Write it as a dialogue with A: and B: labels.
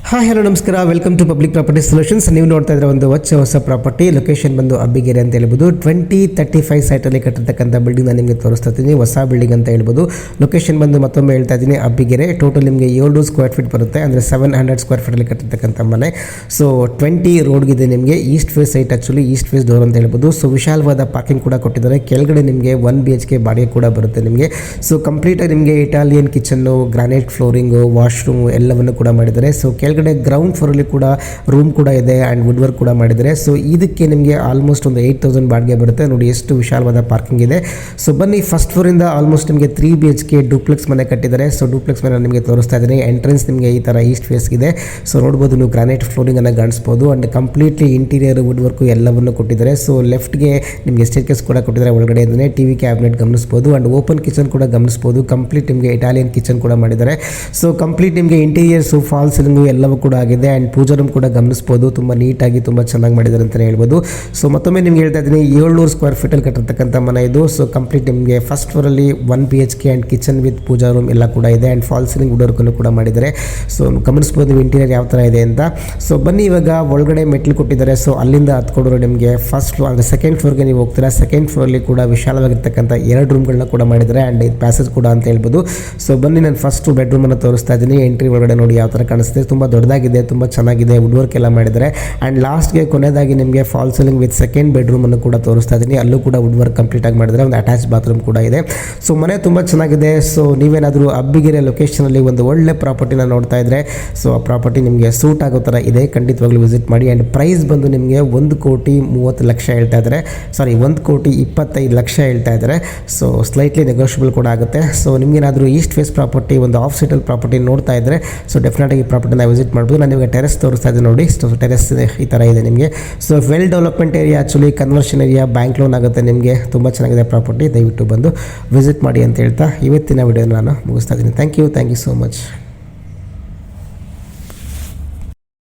A: Hi hello ನಮಸ್ಕಾರ, welcome to public property solutions. ನೀವು ನೋಡ್ತಾ ಇದ್ರೆ ಒಂದು ಹೊಸ ಪ್ರಾಪರ್ಟಿ. ಲೊಕೇಶನ್ ಬಂದು ಅಬ್ಬಿಗೆರೆ ಅಂತ ಹೇಳ್ಬೋದು. 2035 ಸೈಟಲ್ಲಿ ಕಟ್ಟಿರ್ತಕ್ಕಂಥ ಬಿಲ್ಡಿಂಗ್ ನಾನು ನಿಮಗೆ ತೋರಿಸ್ತಾ ಇದ್ದೀನಿ. ಹೊಸ ಬಿಲ್ಡಿಂಗ್ ಅಂತ ಹೇಳ್ಬೋದು. ಲೊಕೇಶನ್ ಬಂದು ಮತ್ತೊಮ್ಮೆ ಹೇಳ್ತಾ ಇದ್ದೀನಿ, ಅಬ್ಬಿಗೆರೆ. ಟೋಟಲ್ ನಿಮಗೆ 7 ಸ್ಕ್ವೇರ್ ಫೀಟ್ ಬರುತ್ತೆ, ಅಂದರೆ 700 ಸ್ಕ್ವೇರ್ ಫೀಟಲ್ಲಿ ಕಟ್ಟಿರ್ತಕ್ಕಂಥ ಮನೆ. ಸೊ 20 ರೋಡ್ಗಿದೆ ನಿಮಗೆ. East face site, actually east face door ಅಂತ ಹೇಳ್ಬೋದು. ಸೊ ವಿಶಾಲವಾದ ಪಾರ್ಕಿಂಗ್ ಕೂಡ ಕೊಟ್ಟಿದ್ದಾರೆ. ಕೆಳಗಡೆ ನಿಮಗೆ 1 BHK ಬಾಡಿಗೆ ಕೂಡ ಬರುತ್ತೆ ನಿಮಗೆ. ಸೊ ಕಂಪ್ಲೀಟಾಗಿ ನಿಮಗೆ Italian kitchen, granite flooring, washroom ಎಲ್ಲವನ್ನು ಕೂಡ ಮಾಡಿದ್ದಾರೆ. ಸೊ ಕೆಳಗಡೆ ಗ್ರೌಂಡ್ ಫ್ಲೋರಲ್ಲಿ ಕೂಡ ರೂಮ್ ಕೂಡ ಇದೆ ಆ್ಯಂಡ್ ವುಡ್ ವರ್ಕ್ ಕೂಡ ಮಾಡಿದ್ದಾರೆ. ಸೊ ಇದಕ್ಕೆ ನಿಮಗೆ ಆಲ್ಮೋಸ್ಟ್ ಒಂದು 8000 ಬಾಡಿಗೆ ಬರುತ್ತೆ. ನೋಡಿ ಎಷ್ಟು ವಿಶಾಲವಾದ ಪಾರ್ಕಿಂಗ್ ಇದೆ. ಸೊ ಬನ್ನಿ, ಫಸ್ಟ್ ಫ್ಲೋರಿಂದ ಆಲ್ಮೋಸ್ಟ್ ನಿಮಗೆ 3 BHK ಡೂಪ್ಲೆಕ್ಸ್ ಮನೆ ಕಟ್ಟಿದ್ದಾರೆ. ಸೊ ಡೂಪ್ಲೆಕ್ಸ್ ಮನೆ ನಿಮಗೆ ತೋರಿಸ್ತಾ ಇದ್ದೀನಿ. ಎಂಟ್ರೆನ್ಸ್ ನಿಮಗೆ ಈ ಥರ ಈಸ್ಟ್ ಫೇಸ್ ಇದೆ. ಸೊ ನೋಡ್ಬೋದು, ನೀವು ಗ್ರಾನೈಟ್ ಫ್ಲೋರಿಂಗ್ ಅನ್ನು ಕಾಣಿಸ್ಬೋದು. And completely interior wood work ಎಲ್ಲವನ್ನು ಕೊಟ್ಟಿದ್ದಾರೆ. ಸೊ ಲೆಫ್ಟ್ಗೆ ನಿಮಗೆ ಸ್ಟೇರ್ಕೇಸ್ ಕೂಡ ಕೊಟ್ಟಿದ್ದಾರೆ. ಒಳಗಡೆ TV ಕ್ಯಾಬಿನೆಟ್ ಗಮನಿಸ್ಬೋದು. ಆ್ಯಂಡ್ ಓಪನ್ ಕಿಚನ್ ಕೂಡ ಗಮನಿಸ್ಬೋದು. ಕಂಪ್ಲೀಟ್ ನಿಮಗೆ ಇಟಾಲಿಯನ್ ಕಿಚನ್ ಕೂಡ ಮಾಡಿದ್ದಾರೆ. ಸೊ ಕಂಪ್ಲೀಟ್ ನಿಮಗೆ ಇಂಟೀರಿಯರ್ಸು, ಫಾಲ್ ಸೀಲಿಂಗು ಎಲ್ಲವೂ ಕೂಡ ಆಗಿದೆ. ಆ್ಯಂಡ್ ಪೂಜಾ ರೂಮ್ ಕೂಡ ಗಮನಿಸ್ಬೋದು. ತುಂಬ ನೀಟಾಗಿ ತುಂಬ ಚೆನ್ನಾಗಿ ಮಾಡಿದ್ದಾರೆ ಅಂತಲೇ ಹೇಳ್ಬೋದು. ಸೊ ಮತ್ತೊಮ್ಮೆ ನಿಮ್ಗೆ ಹೇಳ್ತಾ ಇದ್ದೀನಿ, 700 ಸ್ಕ್ವೇರ್ ಫೀಟಲ್ಲಿ ಕಟ್ಟಿರ್ತಕ್ಕಂಥ ಮನೆ ಇದು. ಸೊ ಕಂಪ್ಲೀಟ್ ನಿಮಗೆ ಫಸ್ಟ್ ಫ್ಲೋರಲ್ಲಿ 1 BHK and kitchen with pooja room ಎಲ್ಲ ಕೂಡ ಇದೆ. ಆ್ಯಂಡ್ ಫಾಲ್ ಸೀಲಿಂಗ್ ವುಡ್ ವರ್ಕನ್ನು ಕೂಡ ಮಾಡಿದ್ದಾರೆ. ಸೊ ಗಮನಿಸ್ಬೋದು ನೀವು ಇಂಟೀರಿಯರ್ ಯಾವ ಥರ ಇದೆ ಅಂತ. ಸೊ ಬನ್ನಿ, ಇವಾಗ ಒಳಗಡೆ ಮೆಟ್ಲು ಕೊಟ್ಟಿದ್ದಾರೆ. ಸೊ ಅಲ್ಲಿಂದ ಹತ್ಕೊಂಡ್ರೆ ನಿಮಗೆ ಫಸ್ಟ್ ಫ್ಲೋರ್ ಅಂದರೆ ಸೆಕೆಂಡ್ ಫ್ಲೋರ್ಗೆ ನೀವು ಹೋಗ್ತೀರಾ. ಸೆಕೆಂಡ್ ಫ್ಲೋರಲ್ಲಿ ಕೂಡ ವಿಶಾಲವಾಗಿರ್ತಕ್ಕಂಥ 2 ರೂಮ್ಗಳನ್ನ ಕೂಡ ಮಾಡಿದ್ದಾರೆ. ಆ್ಯಂಡ್ ಇದು ಪ್ಯಾಸೇಜ್ ಕೂಡ ಅಂತ ಹೇಳ್ಬೋದು. ಸೊ ಬನ್ನಿ, ನಾನು ಫಸ್ಟ್ ಬೆಡ್ರೂಮನ್ನು ತೋರಿಸ್ತಾ ಇದ್ದೀನಿ. ಎಂಟ್ರಿ ಒಳಗಡೆ ನೋಡಿ ಯಾವ ಥರ ಕಾಣಿಸ್ತಿದೆ. ತುಂಬ ದೊಡ್ಡದಾಗಿದೆ, ತುಂಬ ಚೆನ್ನಾಗಿದೆ. ವುಡ್ ವರ್ಕ್ ಎಲ್ಲ ಮಾಡಿದ್ದಾರೆ. ಆ್ಯಂಡ್ ಲಾಸ್ಟ್ಗೆ ಕೊನೆಯದಾಗಿ ನಿಮಗೆ ಫಾಲ್ ಸೀಲಿಂಗ್ ವಿತ್ ಸೆಕೆಂಡ್ ಬೆಡ್ರೂಮನ್ನು ಕೂಡ ತೋರಿಸ್ತಾ ಇದ್ದೀನಿ. ಅಲ್ಲೂ ಕೂಡ ವುಡ್ ವರ್ಕ್ ಕಂಪ್ಲೀಟಾಗಿ ಮಾಡಿದ್ದಾರೆ. ಒಂದು ಅಟ್ಯಾಚ್ ಬಾತ್ರೂಮ್ ಕೂಡ ಇದೆ. ಸೊ ಮನೆ ತುಂಬ ಚೆನ್ನಾಗಿದೆ. ಸೊ ನೀವೇನಾದರೂ ಅಬ್ಬಿಗೆರೆ ಲೊಕೇಶನಲ್ಲಿ ಒಂದು ಒಳ್ಳೆ ಪ್ರಾಪರ್ಟಿನ ನೋಡ್ತಾ ಇದ್ದರೆ, ಸೊ ಆ ಪ್ರಾಪರ್ಟಿ ನಿಮಗೆ ಸೂಟ್ ಆಗೋ ಥರ ಇದೆ, ಖಂಡಿತವಾಗ್ಲೂ ವಿಸಿಟ್ ಮಾಡಿ. ಆ್ಯಂಡ್ ಪ್ರೈಸ್ ಬಂದು ನಿಮಗೆ 1,30,00,000 ಹೇಳ್ತಾ ಇದ್ದಾರೆ. ಸಾರಿ, 1,25,00,000 ಹೇಳ್ತಾ ಇದ್ದಾರೆ. ಸೊ ಸ್ಲೈಟ್ಲಿ ನೆಗೋಷಿಯಬಲ್ ಕೂಡ ಆಗುತ್ತೆ. ಸೊ ನಿಮಗೇನಾದರೂ ಈಸ್ಟ್ ಫೇಸ್ ಪ್ರಾಪರ್ಟಿ, ಒಂದು ಆಫ್ ಸೈಟಲ್ ಪ್ರಾಪರ್ಟಿ ನೋಡ್ತಾ ಇದ್ದರೆ, ಸೊ ಡೆಫಿನೆಟಾಗಿ ಈ ಪ್ರಾಪರ್ಟಿನ ವಿಸಿಟ್ ಮಾಡ್ಬೋದು. ನಾನು ನಿಮಗೆ ಟೆರೆಸ್ ತೋರಿಸ್ತಾ ಇದ್ದೀನಿ ನೋಡಿ. ಸೊ ಟೆರೆಸ್ ಈ ಥರ ಇದೆ ನಿಮಗೆ. So well development area, actually conversion area, bank loan ಆಗುತ್ತೆ ನಿಮಗೆ. ತುಂಬ ಚೆನ್ನಾಗಿದೆ ಪ್ರಾಪರ್ಟಿ. ದಯವಿಟ್ಟು ಬಂದು ವಿಸಿಟ್ ಮಾಡಿ ಅಂತ ಹೇಳ್ತಾ ಇವತ್ತಿನ ವಿಡಿಯೋನ ನಾನು ಮುಗಿಸ್ತಾ ಇದ್ದೀನಿ. Thank you so much.